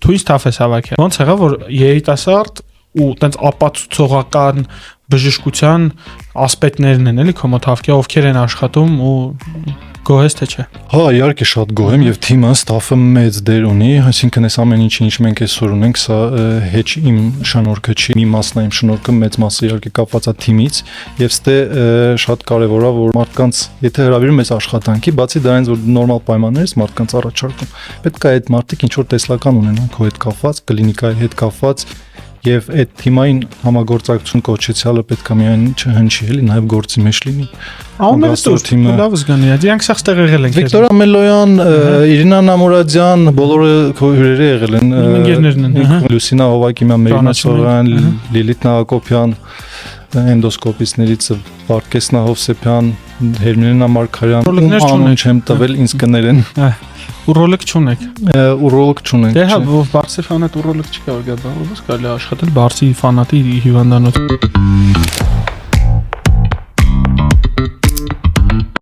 թույն ստաֆ է հավաքել։ Ոնց եղավ որ երիտասարդ ու տենց ապացուցողական բժշկության ասպետներն են էլի քո մոտ հավքի, ովքեր են աշխատում ու գոհես թե չէ։ Հա, իհարկե շատ գոհ եմ եւ թիմը, ստաֆը մեծ դեր ունի, այսինքն այս ամեն ինչը ինչ մենք այսօր ունենք, սա հեչ իմ շնորհքը չի, մի մասն է իմ շնորհքը, մեծ մասը իհարկե կապված է թիմից եւ ստե շատ կարեւոր է որ մարդկանց, եթե հրավիրում ես աշխատանքի, բացի դրանից որ նորմալ պայմաններից մարդկանց առաջարկում, պետք է այդ մարդիկ ինչ որ տեսլական ունենան քո հետ կապված, կլինիկայի հետ կապված եւ այդ թիմային համագործակցություն կոչեցյալը պետք է միայն չհնչի, էլի նաեւ գործի մեջ լինի։ Ամենատուր լավ զգանի, դրանք սա ստեղ եղել են։ Վիկտոր Ամելոյան, Իրինա Նամուրադյան, բոլորը քո հյուրերը եղել են։ Ընկերներն են, Լուսինա Հովակիմյան, Մերինա Սողյան, Լիլիթ Նահակոբյան, էնդոսկոպիստներից Վարդգեսնա Հովսեփյան, Հերմինա Մարգարյան, անուն չեմ տվել, ինձ կներեն։ Ուրոլոգ չունեք։ Ուրոլոգ չունենք։ Դե հա, բարձի ֆանատ ուրոլոգ չկա, որ գա, բայց կարելի աշխատել բարձի ֆանատի հիվանդանոց։